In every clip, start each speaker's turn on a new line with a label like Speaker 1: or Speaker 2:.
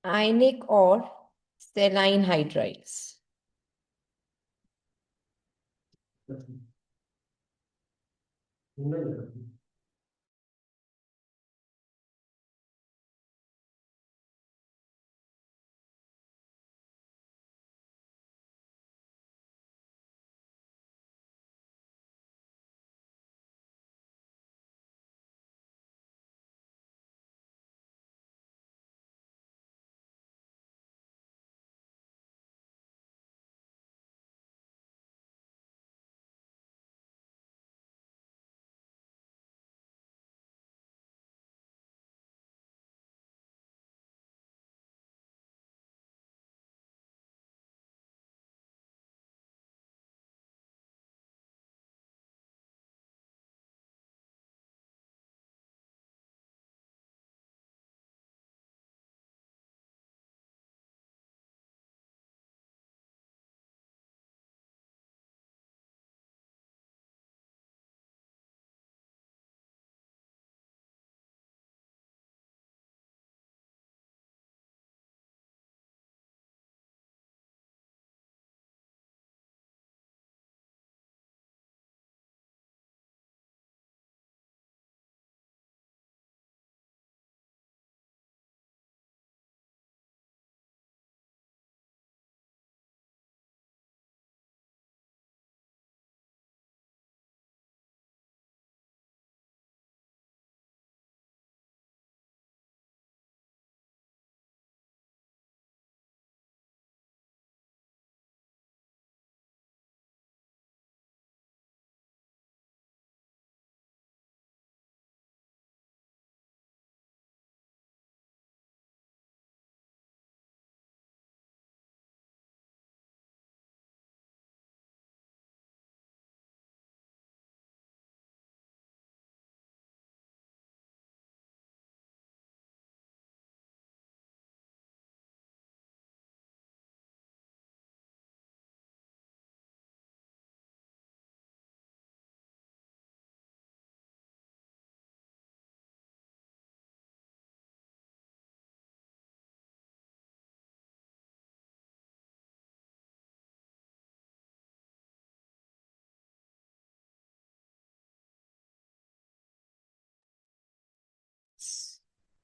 Speaker 1: आयनिक और सेलाइन हाइड्राइड्स।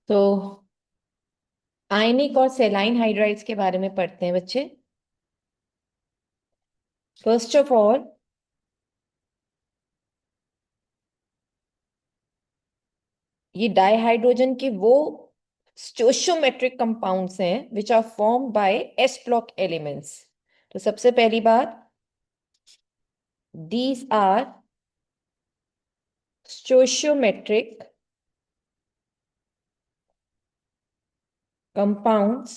Speaker 1: तो आयनिक और सेलाइन हाइड्राइड्स के बारे में पढ़ते हैं बच्चे। फर्स्ट ऑफ ऑल, ये डाइहाइड्रोजन के वो स्टोइचियोमेट्रिक कंपाउंड्स हैं which are formed by s block elements. तो सबसे पहली बात, these are stoichiometric compounds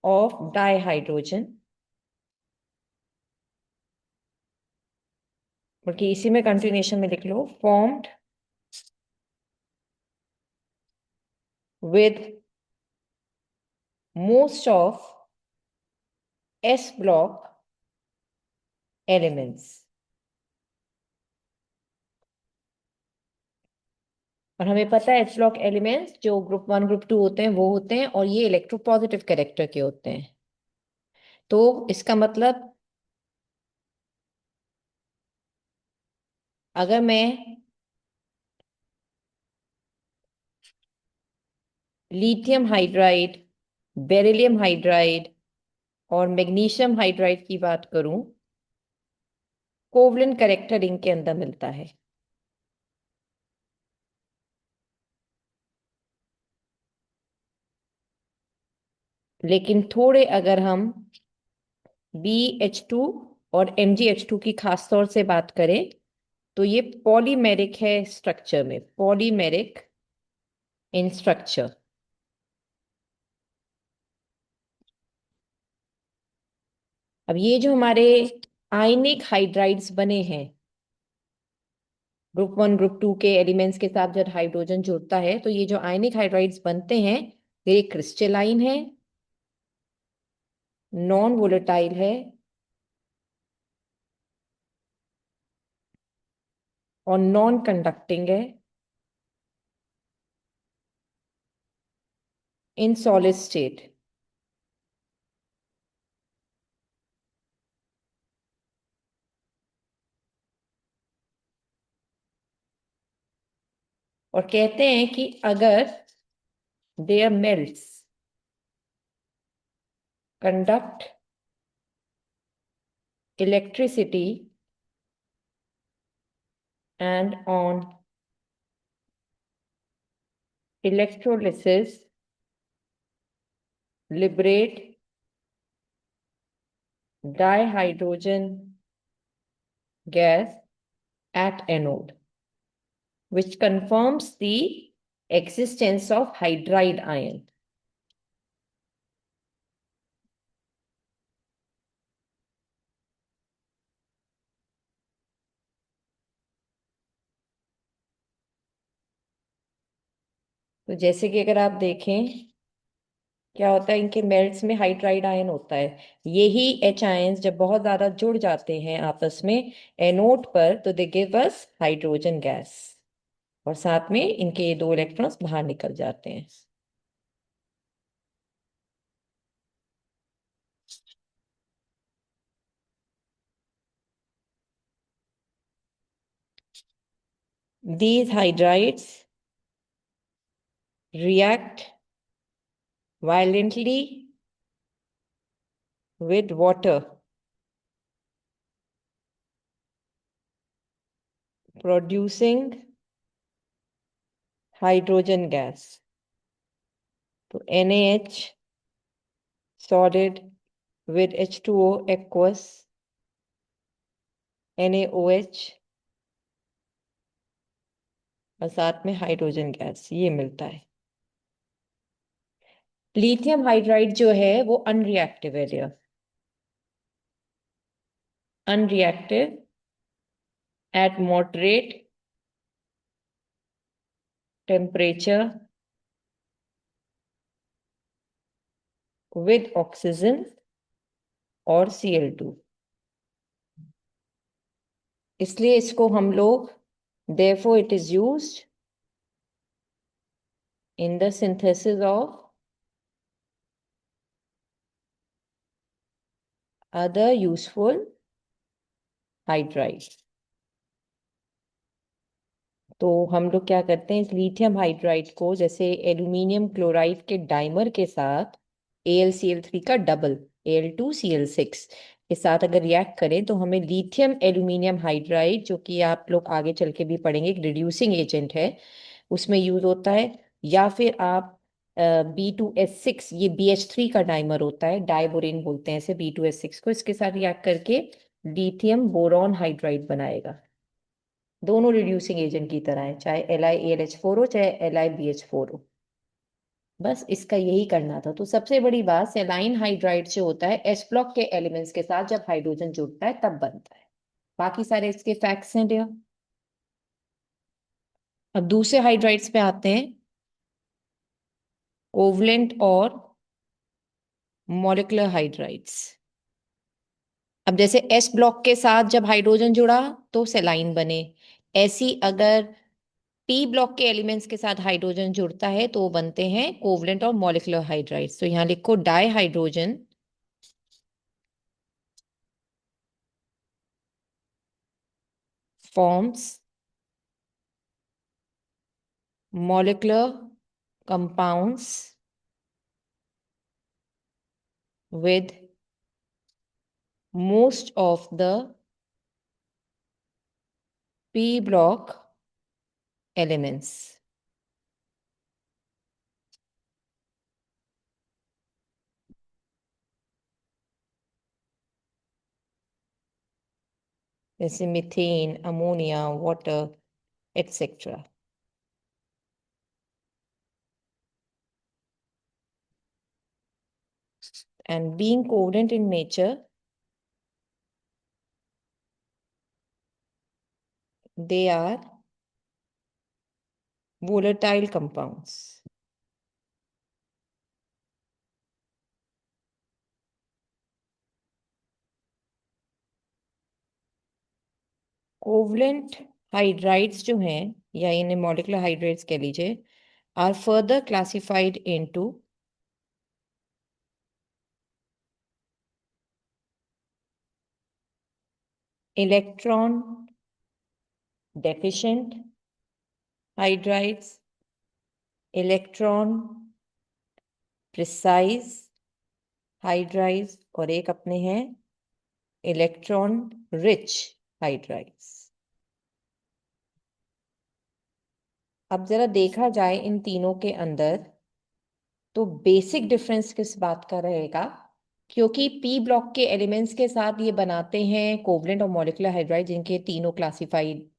Speaker 1: of dihydrogen. बल्कि इसी में कंटिन्यूएशन में लिख लो, formed with most of S block elements। और हमें पता है एच ब्लॉक एलिमेंट्स जो ग्रुप 1 ग्रुप 2 होते हैं वो होते हैं, और ये इलेक्ट्रोपॉजिटिव कैरेक्टर के होते हैं। तो इसका मतलब अगर मैं लिथियम हाइड्राइड, बेरिलियम हाइड्राइड और मैग्नीशियम हाइड्राइड की बात करूं, कोवलेंट कैरेक्टर इनके अंदर मिलता है। लेकिन थोड़े अगर हम BH2 और MgH2 की खास तौर से बात करें तो ये पॉलीमेरिक है स्ट्रक्चर में, पॉलीमेरिक इन स्ट्रक्चर। अब ये जो हमारे आयनिक हाइड्राइड्स बने हैं ग्रुप 1 ग्रुप 2 के एलिमेंट्स के साथ जब हाइड्रोजन जुड़ता है, तो ये जो आयनिक हाइड्राइड्स बनते हैं ये क्रिस्टलाइन है, नॉन वोलेटाइल है और नॉन कंडक्टिंग है। in solid state. और कहते हैं कि अगर their melts conduct electricity and on electrolysis liberate dihydrogen gas at anode, which confirms the existence of hydride ion. तो जैसे कि अगर आप देखें क्या होता है, इनके मेल्ट्स में हाइड्राइड आयन होता है। यही एच आयंस जब बहुत ज्यादा जुड़ जाते हैं आपस में एनोड पर, तो they give us hydrogen gas, और साथ में इनके ये दो इलेक्ट्रॉन्स बाहर निकल जाते हैं। These hydrides react violently with water, producing hydrogen gas. तो NaH solid with H2O aqueous, NaOH और साथ में हाइड्रोजन गैस, ये मिलता है। लिथियम हाइड्राइड जो है वो अनरिएक्टिव है dear, unreactive at moderate temperature with oxygen और Cl2। इसलिए इसको हम लोग therefore it is used in the synthesis of other useful hydrides। तो हम लोग क्या करते हैं, इस लिथियम हाइड्राइड को जैसे एल्यूमिनियम क्लोराइड के डाइमर के साथ AlCl3 का डबल Al2Cl6 के साथ अगर रिएक्ट करें तो हमें लिथियम एल्यूमिनियम हाइड्राइड, जो कि आप लोग आगे चल के भी पढ़ेंगे एक रिड्यूसिंग एजेंट है, उसमें यूज होता है। या फिर आप B2S6, ये BH3 का डाइमर होता है, डाइबोरेन बोलते हैं इसे B2S6 को, इसके साथ रिएक्ट करके लिथियम बोरॉन हाइड्राइड बनाएगा। दोनों रिड्यूसिंग एजेंट की तरह है, चाहे LiAlH4 हो चाहे LiBH4 हो। बस इसका यही करना था। तो सबसे बड़ी बात, सेलाइन हाइड्राइड जो होता है एस ब्लॉक के एलिमेंट्स के साथ जब हाइड्रोजन जुड़ता है तब बनता है। बाकी सारे इसके फैक्ट्स हैं डियर। अब दूसरे हाइड्राइड्स पे आते हैं, कोवलेंट और मॉलिक्यूलर हाइड्राइड्स। अब जैसे एस ब्लॉक के साथ जब हाइड्रोजन जुड़ा तो सेलाइन बने, ऐसी अगर पी ब्लॉक के एलिमेंट्स के साथ हाइड्रोजन जुड़ता है तो वो बनते हैं कोवलेंट और मॉलिक्यूलर हाइड्राइड्स। तो यहां लिखो di hydrogen forms molecular compounds with most of the p block elements। जैसे methane, ammonia, water etc. And being covalent in nature, they are volatile compounds। Covalent hydrides जो हैं, या इन्हें मॉलिक्यूलर हाइड्राइड्स कह लीजिए, are further classified into electron deficient hydrides, electron precise hydrides, और एक अपने हैं इलेक्ट्रॉन रिच हाइड्राइड्स। अब जरा देखा जाए इन तीनों के अंदर, तो बेसिक डिफरेंस किस बात का रहेगा, क्योंकि पी ब्लॉक के एलिमेंट्स के साथ ये बनाते हैं कोवलेंट और मॉलिक्यूलर हाइड्राइड, जिनके तीनों क्लासिफाइड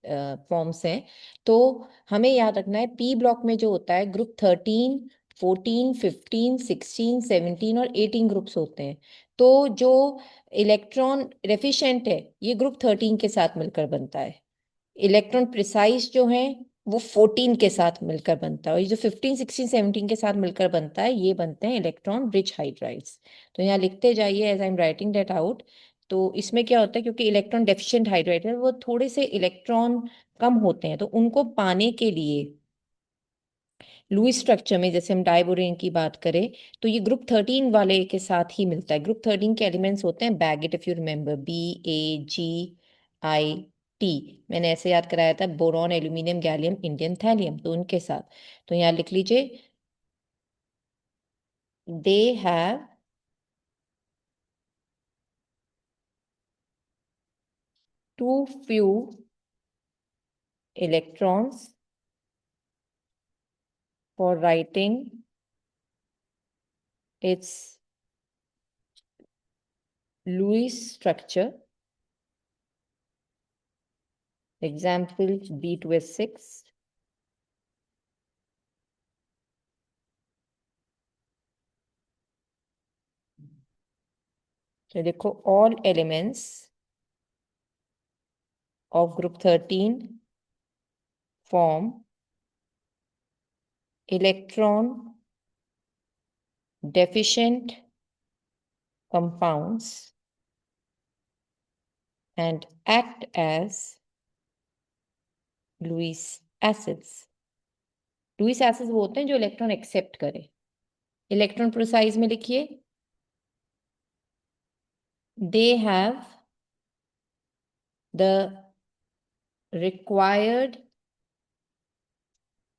Speaker 1: फॉर्म्स हैं। तो हमें याद रखना है पी ब्लॉक में जो होता है ग्रुप 13, 14, 15, 16, 17 और 18 ग्रुप्स होते हैं। तो जो इलेक्ट्रॉन रेफिशिएंट है ये ग्रुप 13 के साथ मिलकर बनता है। इलेक्ट्रॉन प्रिसाइज जो है वो 14 के साथ मिलकर बनता है, और ये जो 15, 16, 17 के साथ मिलकर बनता है ये बनते हैं इलेक्ट्रॉन रिच हाइड्राइड्स। तो यहाँ लिखते जाइए as I am writing that out. तो इसमें क्या होता है, क्योंकि इलेक्ट्रॉन डेफिशिएंट हाइड्राइड है वो थोड़े से इलेक्ट्रॉन कम होते हैं, तो उनको पाने के लिए लुईस स्ट्रक्चर में जैसे हम डाइबोरेन की बात करें तो ये ग्रुप 13 वाले के साथ ही मिलता है। ग्रुप 13 के एलिमेंट्स होते हैं bagit, if you remember, BAGIT। मैंने ऐसे याद कराया था, boron, aluminium, gallium, indium, thallium, तो उनके साथ। तो यहाँ लिख लीजिए they have too few electrons for writing its Lewis structure. Example B2S6। तो देखो all elements of group 13 form electron deficient compounds and act as Lewis acids। Lewis acids वो होते हैं जो इलेक्ट्रॉन एक्सेप्ट करे। इलेक्ट्रॉन प्रोसाइज में लिखिए they have the required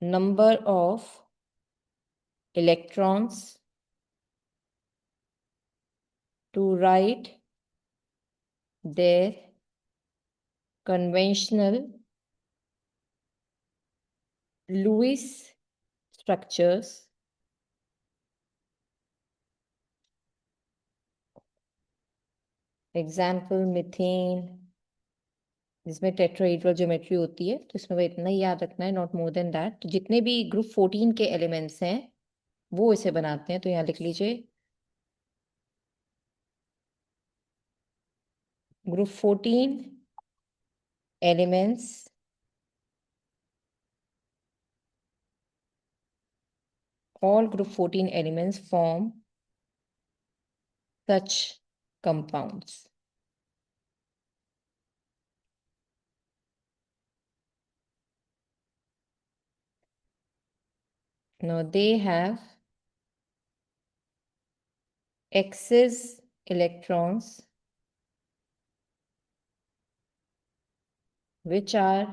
Speaker 1: number of electrons to write their conventional Lewis structures। Example methane, जिसमें tetrahedral geometry होती है, तो इसमें इतना ही याद रखना है, नॉट मोर देन दैट। तो जितने भी ग्रुप 14 के एलिमेंट्स हैं वो इसे बनाते हैं। तो यहाँ लिख लीजिए group 14 elements all group 14 elements form such compounds। Now they have excess electrons which are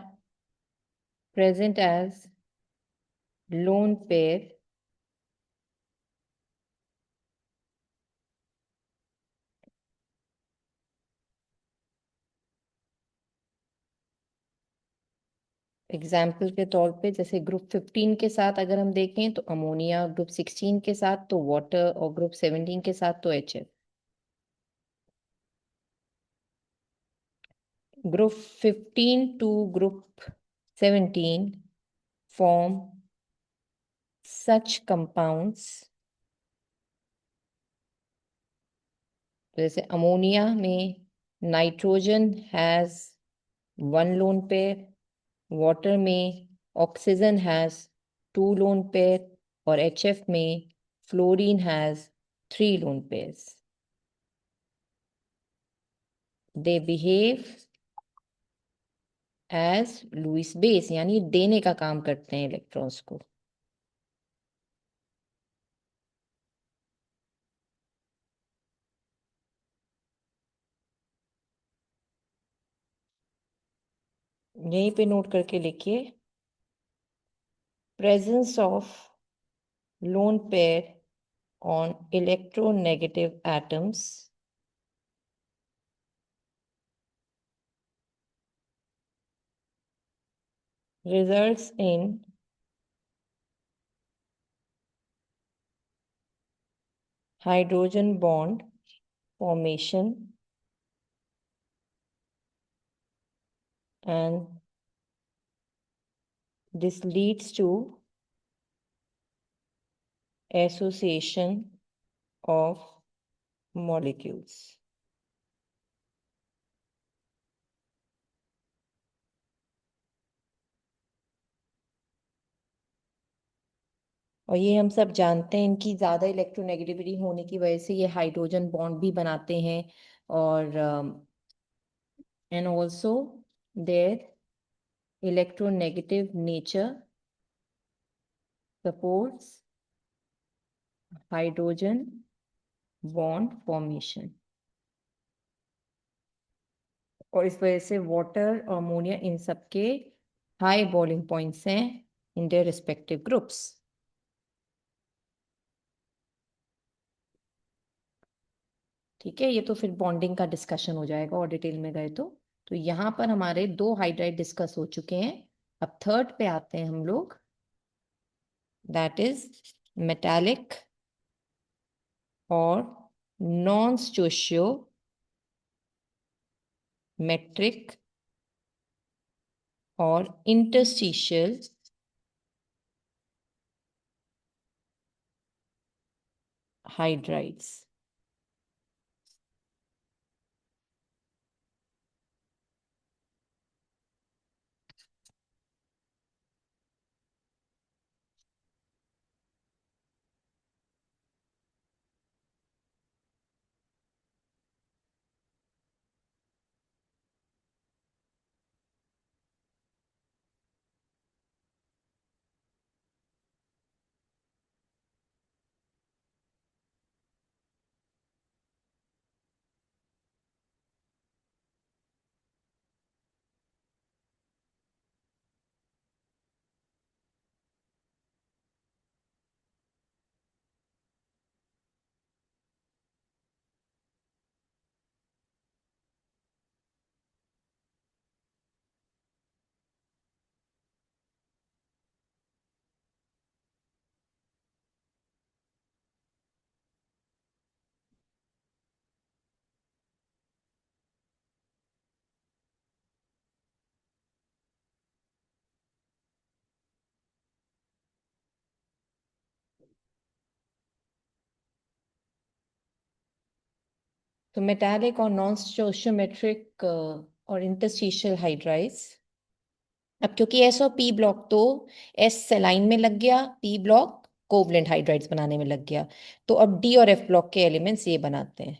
Speaker 1: present as lone pair example के तौर पे, जैसे ग्रुप 15 के साथ अगर हम देखें तो अमोनिया, ग्रुप 16 के साथ तो वाटर, और ग्रुप 17 के साथ तो HF। Group 15 to group 17 form such compounds। जैसे अमोनिया में nitrogen has one lone pair, water में oxygen has two lone pair, और HF में fluorine has three lone pairs. They behave as Lewis base, यानी देने का काम करते हैं इलेक्ट्रॉन्स को। यहीं पे नोट करके लिखिए, presence of lone pair on electronegative atoms results in hydrogen bond formation and this leads to association of molecules. और ये हम सब जानते हैं, इनकी ज़्यादा इलेक्ट्रोनेगेटिविटी होने की वजह से ये हाइड्रोजन बॉन्ड भी बनाते हैं, और and also their electronegative nature supports hydrogen bond formation, और इस वजह से वाटर और अमोनिया इन सब के हाई बॉइलिंग पॉइंट्स हैं इन देयर रिस्पेक्टिव ग्रुप्स। ठीक है, ये तो फिर बॉन्डिंग का डिस्कशन हो जाएगा और डिटेल में गए तो यहाँ पर हमारे दो हाइड्राइड डिस्कस हो चुके हैं। अब थर्ड पे आते हैं हम लोग, दैट इज मेटालिक और नॉन स्टोशियो मेट्रिक और इंटरस्टिशियल हाइड्राइड्स। तो मेटालिक और नॉन स्टोशियोमेट्रिक और इंटरस्टिशियल हाइड्राइड्स, अब क्योंकि एस और पी ब्लॉक तो एस सेलाइन में लग गया, पी ब्लॉक कोवलेंट हाइड्राइड्स बनाने में लग गया, तो अब डी और एफ ब्लॉक के एलिमेंट्स ये बनाते हैं।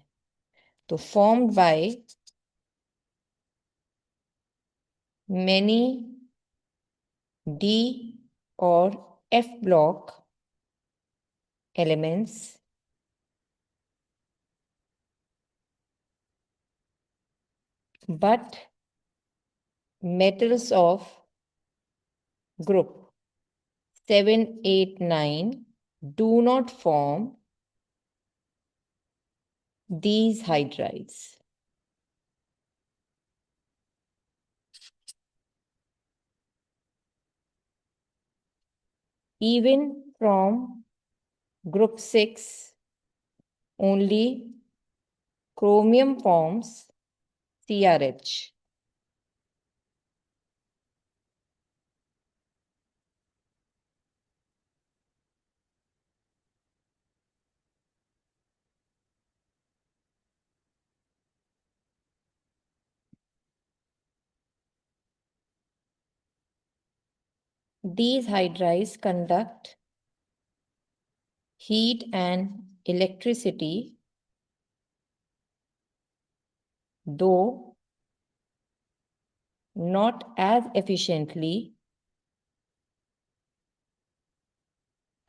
Speaker 1: तो फॉर्म्ड बाय मैनी डी और F block elements but metals of group 7, 8, 9 do not form these hydrides. Even from group 6, only chromium forms CRH. These hydrides conduct heat and electricity, though not as efficiently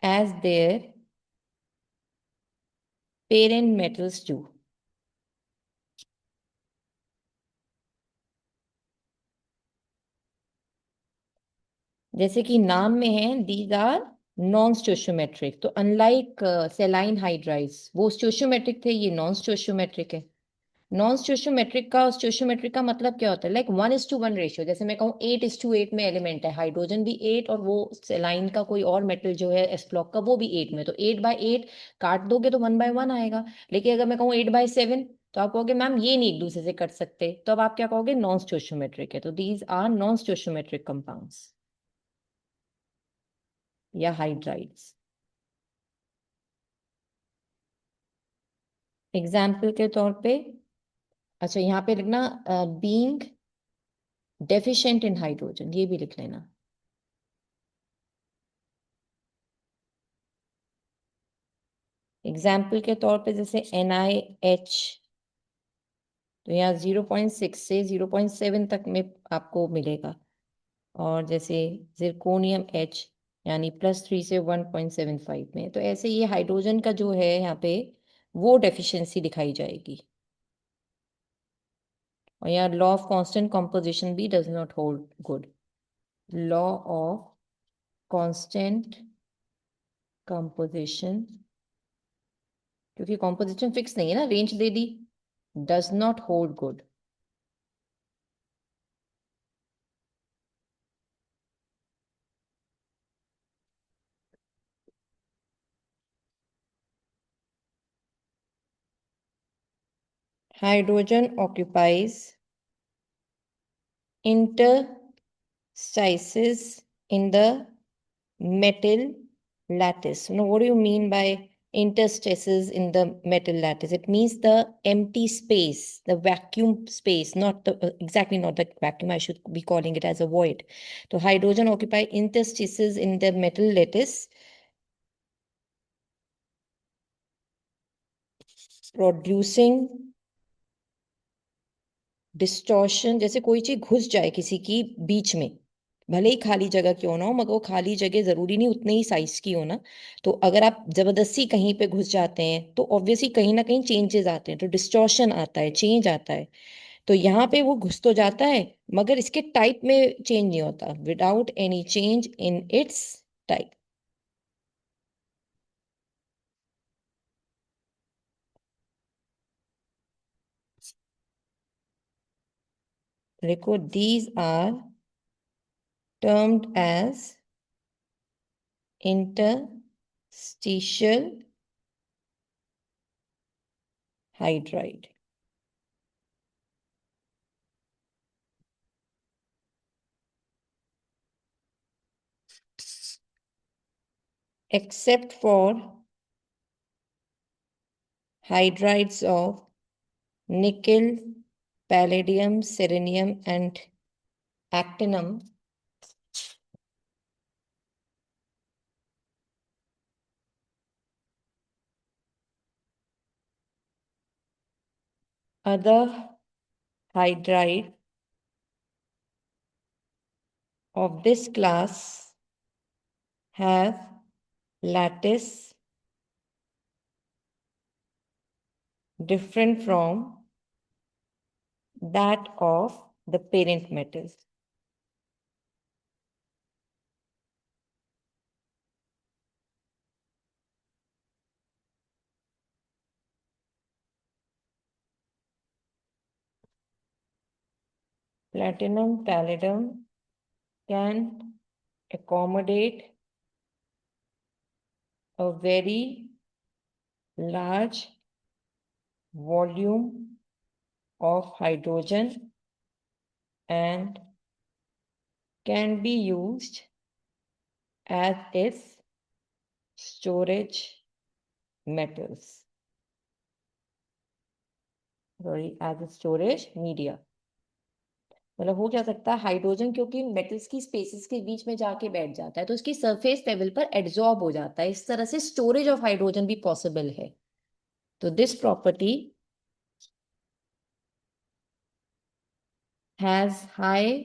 Speaker 1: as their parent metals do. जैसे कि नाम में है, these are non stoichiometric. तो unlike सेलाइन hydrides, वो stoichiometric थे, ये non stoichiometric है। नॉन स्टोशियोमेट्रिक का मतलब क्या होता है? Like 1:1 ratio. जैसे मैं कहूँ 8:8 में एलिमेंट है, हाइड्रोजन भी 8, और वो सेलाइन का कोई और मेटल जो है एस ब्लॉक का, वो भी 8 में। तो 8/8 काट दोगे तो 1/1 आएगा। लेकिन अगर मैं कहूँ 8/7, तो आप कहोगे मैम ये नहीं एक दूसरे से कट सकते, तो अब आप क्या कहोगे? नॉन स्टोशियोमेट्रिक है। तो these are non stoichiometric compounds या हाइड्राइड्स। एग्जाम्पल के तौर पे, अच्छा यहाँ पे लिखना बीइंग डेफिशिएंट इन हाइड्रोजन, ये भी लिख लेना। एग्जाम्पल के तौर पे जैसे NiH, तो यहाँ 0.6 से 0.7 तक में आपको मिलेगा। और जैसे जिरकोनियम H, यानी +3 से 1.75 में। तो ऐसे ये हाइड्रोजन का जो है यहाँ पे, वो डेफिशिएंसी दिखाई जाएगी। और यहाँ लॉ ऑफ कांस्टेंट कंपोजिशन भी does not hold good. Law of constant composition, क्योंकि कंपोजिशन फिक्स नहीं है ना, range they the, does not hold good. Hydrogen occupies interstices in the metal lattice. Now, what do you mean by interstices in the metal lattice? It means the empty space, the vacuum space, not the exactly not the vacuum. I should be calling it as a void. So, hydrogen occupy interstices in the metal lattice, producing distortion. जैसे कोई चीज घुस जाए किसी की बीच में, भले ही खाली जगह क्यों ना हो, मगर वो खाली जगह जरूरी नहीं उतने ही साइज की हो ना। तो अगर आप जबरदस्ती कहीं पे घुस जाते हैं तो ऑब्वियसली कहीं ना कहीं चेंजेस आते हैं, तो डिस्टॉर्शन आता है, चेंज आता है। तो यहाँ पे वो घुस तो जाता है, मगर इसके टाइप में चेंज नहीं होता, without any change in its type. देखो, these are termed as interstitial hydride. Except for hydrides of nickel, palladium, selenium, and actinium, other hydride of this class have lattice different from that of the parent metal. Platinum, palladium can accommodate a very large volume of hydrogen and can be used as its storage metals, sorry, as a storage media। मतलब हो क्या सकता है, hydrogen क्योंकि metals की spaces के बीच में जाके बैठ जाता है, तो उसकी सरफेस लेवल पर एड्सॉर्ब हो जाता है, इस तरह से स्टोरेज ऑफ हाइड्रोजन भी पॉसिबल है। तो this property has high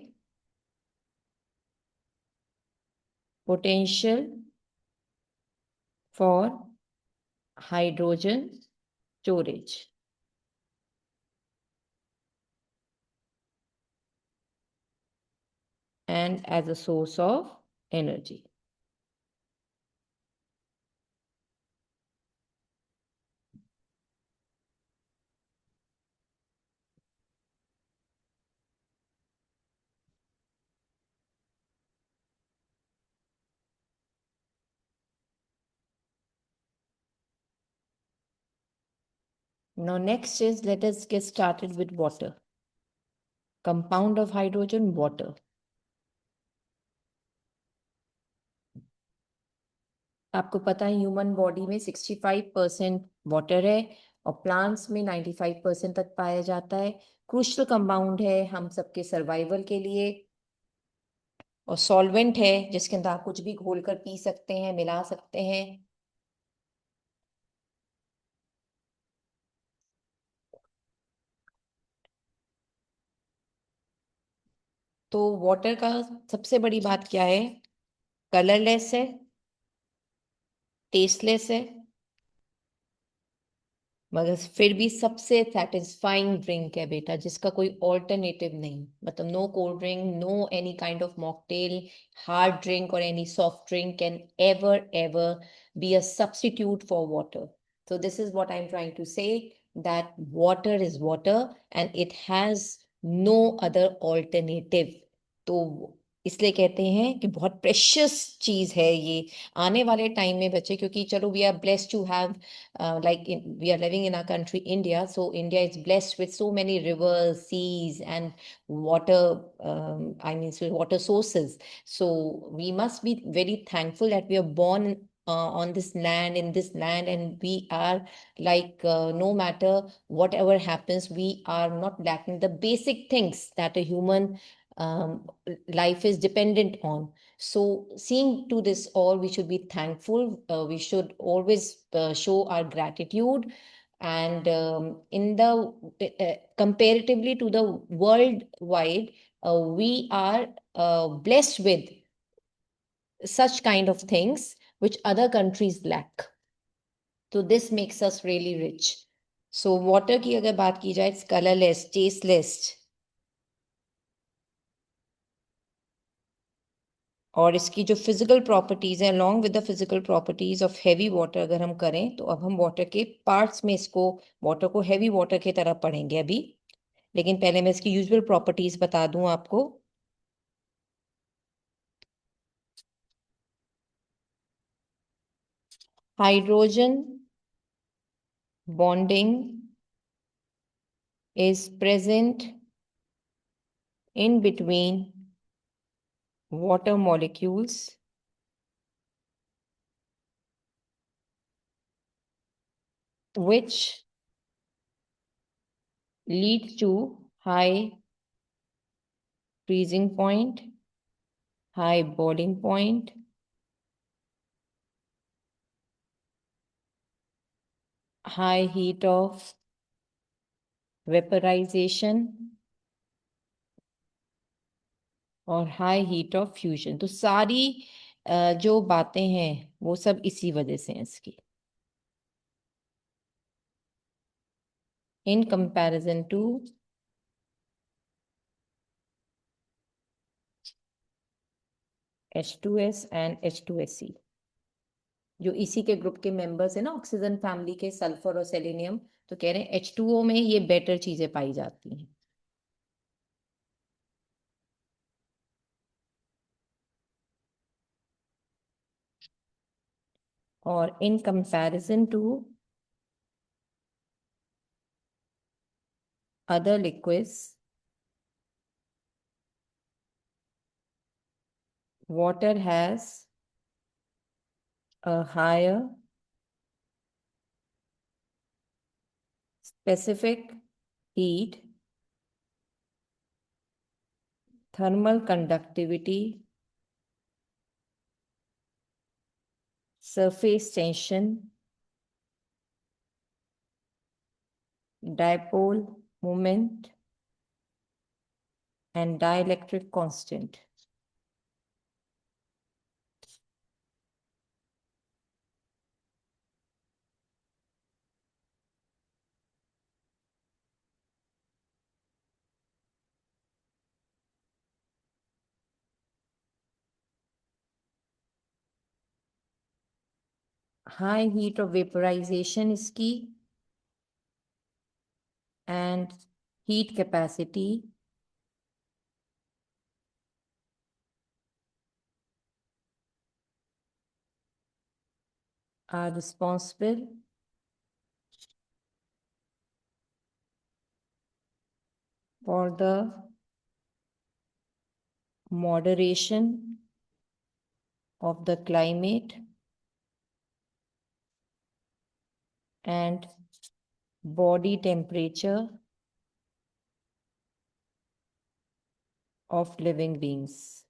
Speaker 1: potential for hydrogen storage and as a source of energy. Now next is, let us get started with water. Compound of hydrogen, water. आपको पता है human body में 65% water है और plants में 95% तक पाया जाता है। क्रूशियल कंपाउंड है हम सबके सर्वाइवल के लिए, और सॉल्वेंट है जिसके अंदर आप कुछ भी घोल कर पी सकते हैं, मिला सकते हैं। तो वाटर का सबसे बड़ी बात क्या है? कलरलेस है, टेस्टलेस है, मगर फिर भी सबसे सेटिस्फाइंग ड्रिंक है बेटा, जिसका कोई ऑल्टरनेटिव नहीं। मतलब no cold drink, no any kind of mocktail, hard drink और any soft drink can ever be a substitute for water. So this is what I'm trying to say, that water is water and it has no other alternative. तो इसलिए कहते हैं कि बहुत precious चीज है ये आने वाले टाइम में बच्चे, क्योंकि चलो we are blessed to have we are living in our country India, so India is blessed with so many rivers, seas and water, I mean so water sources. So we must be very thankful that we are born on this land, in this land, and we are like no matter whatever happens, we are not lacking the basic things that a human life is dependent on. So, seeing to this all, we should be thankful. We should always show our gratitude. And in the comparatively to the worldwide, we are blessed with such kind of things which other countries lack. So this makes us really rich. So water की अगर बात की जाए, it's colorless, tasteless, और इसकी जो physical properties है, along with the physical properties of heavy water अगर हम करें, तो अब हम वाटर के पार्ट्स में इसको, वाटर को हैवी वाटर की तरह पढ़ेंगे अभी। लेकिन पहले मैं इसकी यूजुअल प्रॉपर्टीज बता दूं आपको। Hydrogen bonding is present in between water molecules which lead to high freezing point, high boiling point, high heat of vaporization और हाई हीट ऑफ फ्यूजन। तो सारी जो बातें हैं वो सब इसी वजह से हैं इसकी, इन comparison to H2S and H2SE, जो इसी के ग्रुप के मेंबर्स है ना, ऑक्सीजन फैमिली के, सल्फर और सेलेनियम। तो कह रहे हैं H2O में ये बेटर चीजें पाई जाती हैं। और in comparison to other liquids, water has a higher specific heat, thermal conductivity, surface tension, dipole moment and dielectric constant. high heat of vaporization is key, and heat capacity are responsible for the moderation of the climate and body temperature of living beings.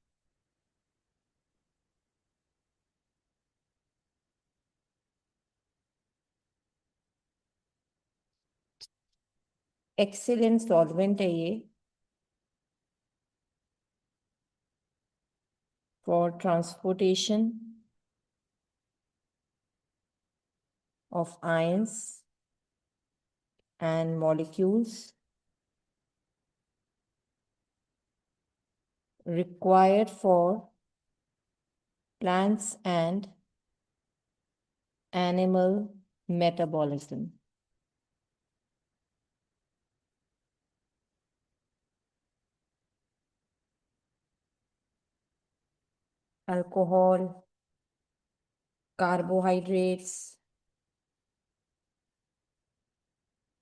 Speaker 1: Excellent solvent है ये for transportation of ions and molecules required for plants and animal metabolism. Alcohol, carbohydrates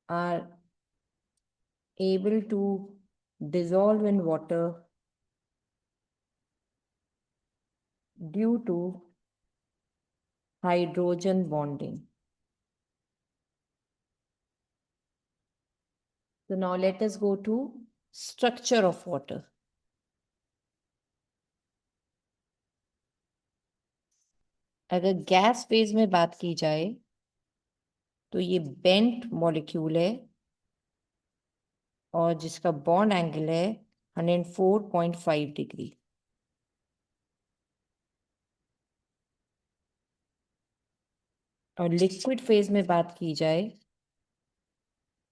Speaker 1: are able to dissolve in water due to hydrogen bonding. So now let us go to structure of water. अगर gas phase में बात की जाए तो ये bent molecule है और जिसका बॉन्ड एंगल है 104.5 डिग्री। और लिक्विड फेज में बात की जाए,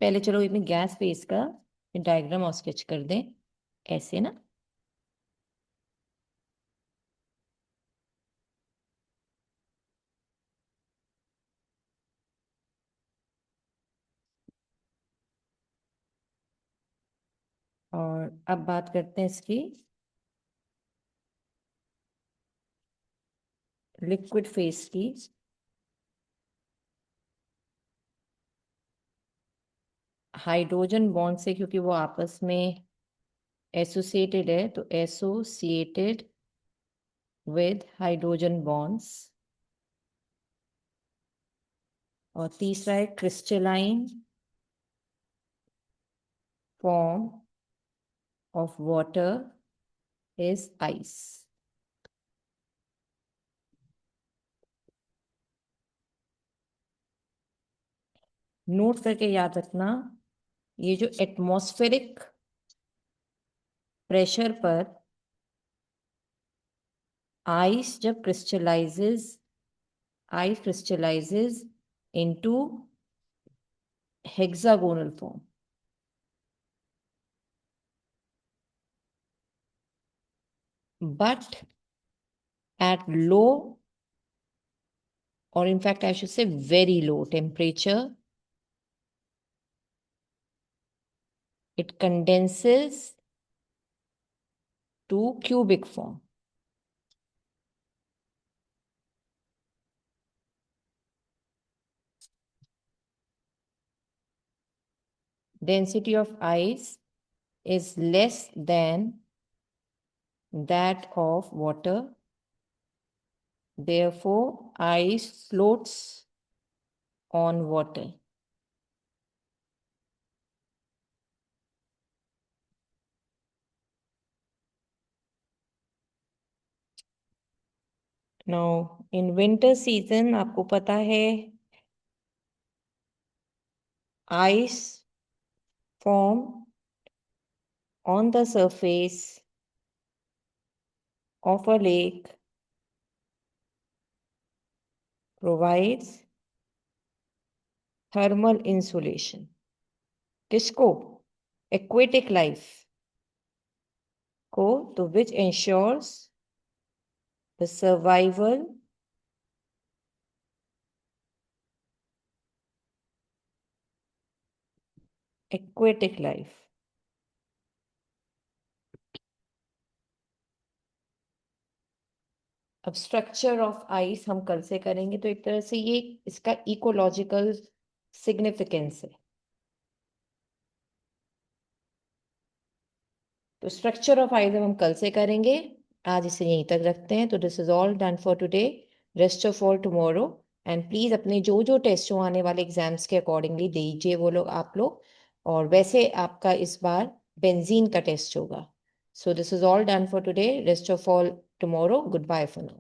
Speaker 1: पहले चलो इसमें गैस फेज का डायग्राम और स्केच कर दें ऐसे ना। और अब बात करते हैं इसकी लिक्विड फेज की। हाइड्रोजन बॉन्ड से, क्योंकि वो आपस में एसोसिएटेड है, तो एसोसिएटेड विद हाइड्रोजन बॉन्ड्स। और तीसरा है crystalline form of water is ice. Note करके याद रखना, ये जो एटमॉस्फेरिक प्रेशर पर आइस जब ice crystallises into hexagonal form. But at low, or in fact I should say very low temperature, it condenses to cubic form. Density of ice is less than that of water. Therefore, ice floats on water. Now, in winter season, आपको पता है ice form on the surface of a lake provides thermal insulation. किसको? Aquatic life को, तो which ensures the survival aquatic life. अब structure of ice हम कल से करेंगे, तो एक तरह से ये इसका इकोलॉजिकल सिग्निफिकेंस है। तो स्ट्रक्चर ऑफ आइस हम कल से करेंगे, आज इसे यहीं तक रखते हैं। तो this is all done for today, rest of all tomorrow. And please अपने जो जो टेस्ट हो आने वाले एग्जाम्स के अकॉर्डिंगली दीजिए वो लोग, आप लोग। और वैसे आपका इस बार बेंजीन का टेस्ट होगा। So this is all done for today, rest of all tomorrow, good bye for now.